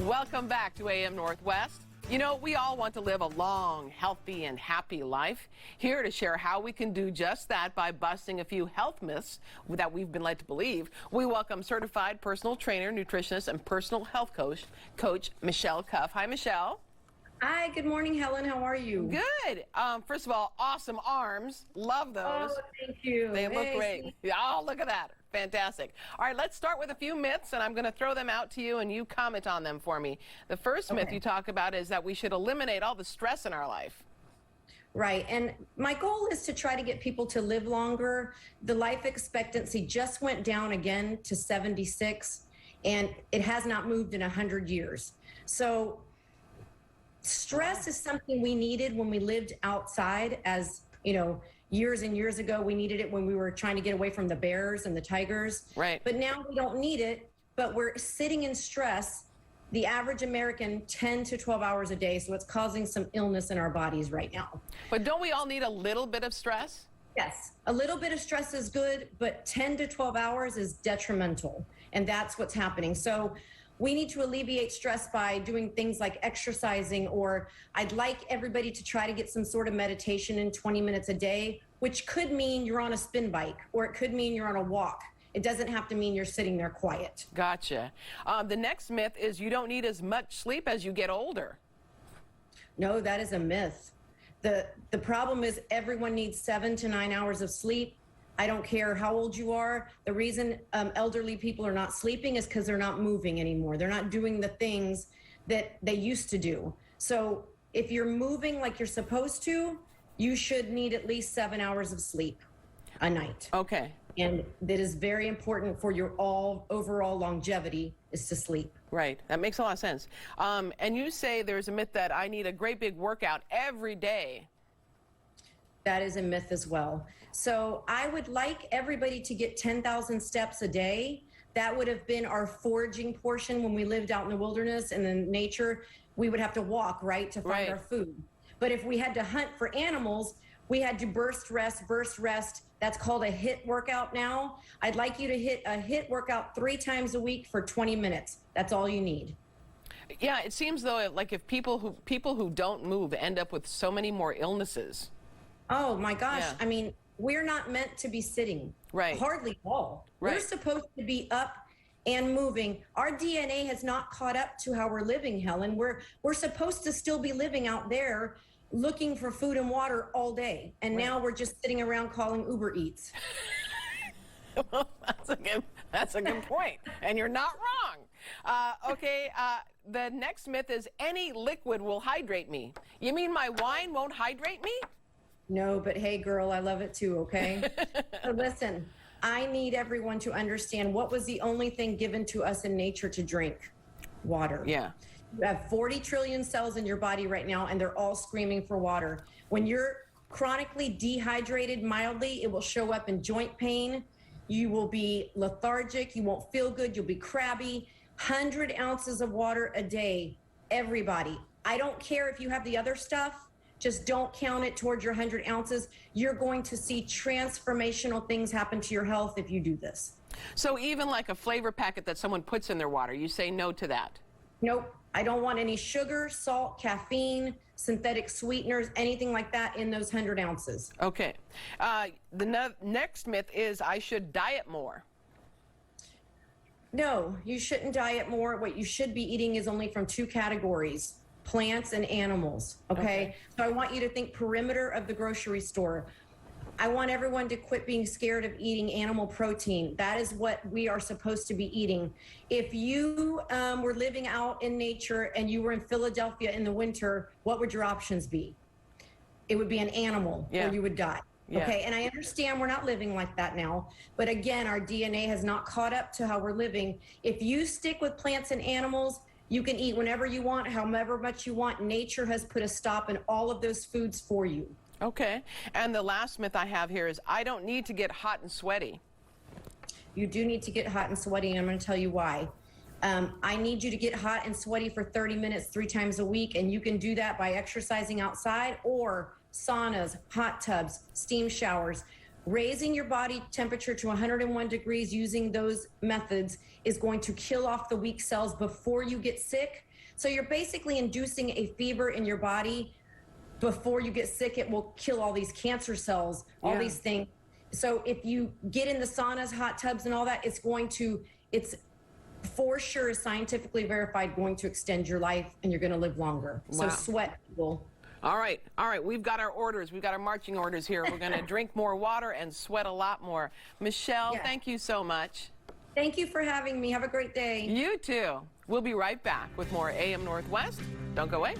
Welcome back to AM Northwest. You know, we all want to live a long, healthy, and happy life. Here to share how we can do just that by busting a few health myths that we've been led to believe, we welcome certified personal trainer, nutritionist, and personal health coach Michele Cuffe. Hi, Michele. Hi, good morning, Helen. How are you? Good. First of all, awesome arms. Love those. Oh, thank you. They look great. Oh, look at that. Fantastic. All right, let's start with a few myths, and I'm going to throw them out to you, and you comment on them for me. The first myth you talk about is that we should eliminate all the stress in our life. Right, and my goal is to try to get people to live longer. The life expectancy just went down again to 76, and it has not moved in 100 years. So stress is something we needed when we lived outside, as you know, years and years ago. We needed it when we were trying to get away from the bears and the tigers. Right. But now we don't need it, but we're sitting in stress, the average American 10 to 12 hours a day. So it's causing some illness in our bodies right now. But don't we all need a little bit of stress? Yes, a little bit of stress is good, but 10 to 12 hours is detrimental. And that's what's happening. So we need to alleviate stress by doing things like exercising, or I'd like everybody to try to get some sort of meditation in 20 minutes a day, which could mean you're on a spin bike, or it could mean you're on a walk. It doesn't have to mean you're sitting there quiet. Gotcha. The next myth is you don't need as much sleep as you get older. No, that is a myth. The problem is everyone needs 7 to 9 hours of sleep. I don't care how old you are. The reason elderly people are not sleeping is because they're not moving anymore. They're not doing the things that they used to do. So if you're moving like you're supposed to, you should need at least 7 hours of sleep a night. Okay. And that is very important for your overall longevity, is to sleep. Right. That makes a lot of sense. And you say there's a myth that I need a great big workout every day. That is a myth as well. So I would like everybody to get 10,000 steps a day. That would have been our foraging portion when we lived out in the wilderness and in nature. We would have to walk, right, to find our food. But if we had to hunt for animals, we had to burst, rest. That's called a HIIT workout now. I'd like you to hit a HIIT workout 3 times a week for 20 minutes. That's all you need. Yeah, it seems though like if people who don't move end up with so many more illnesses. Oh my gosh. Yeah. I mean, we're not meant to be sitting. Right. Hardly at all. Right. We're supposed to be up and moving. Our DNA has not caught up to how we're living, Helen. We're supposed to still be living out there looking for food and water all day. And now we're just sitting around calling Uber Eats. Well, that's a good point. And you're not wrong. Okay, the next myth is any liquid will hydrate me. You mean my wine won't hydrate me? No, but hey, girl, I love it too, okay? So listen, I need everyone to understand what was the only thing given to us in nature to drink? Water. Yeah. You have 40 trillion cells in your body right now, and they're all screaming for water. When you're chronically dehydrated mildly, it will show up in joint pain. You will be lethargic. You won't feel good. You'll be crabby. 100 ounces of water a day, everybody. I don't care if you have the other stuff. Just don't count it towards your 100 ounces. You're going to see transformational things happen to your health if you do this. So even like a flavor packet that someone puts in their water, you say no to that? Nope. I don't want any sugar, salt, caffeine, synthetic sweeteners, anything like that in those 100 ounces. Okay. The next myth is I should diet more. No, you shouldn't diet more. What you should be eating is only from 2 categories: plants and animals, okay? So I want you to think perimeter of the grocery store. I want everyone to quit being scared of eating animal protein. That is what we are supposed to be eating. If you were living out in nature and you were in Philadelphia in the winter, what would your options be? It would be an animal, or you would die. Yeah. Okay, and I understand we're not living like that now, but again, our DNA has not caught up to how we're living. If you stick with plants and animals, you can eat whenever you want, however much you want. Nature has put a stop in all of those foods for you. Okay. And the last myth I have here is I don't need to get hot and sweaty. You do need to get hot and sweaty, and I'm going to tell you why. I need you to get hot and sweaty for 30 minutes 3 times a week, and you can do that by exercising outside or saunas, hot tubs, steam showers. Raising your body temperature to 101 degrees using those methods is going to kill off the weak cells before you get sick. So you're basically inducing a fever in your body before you get sick. It will kill all these cancer cells, all these things. So if you get in the saunas, hot tubs, and all that, it's for sure, scientifically verified, going to extend your life, and you're going to live longer. So sweat, people. All right. We've got our orders. We've got our marching orders here. We're going to drink more water and sweat a lot more. Michele, thank you so much. Thank you for having me. Have a great day. You too. We'll be right back with more AM Northwest. Don't go away.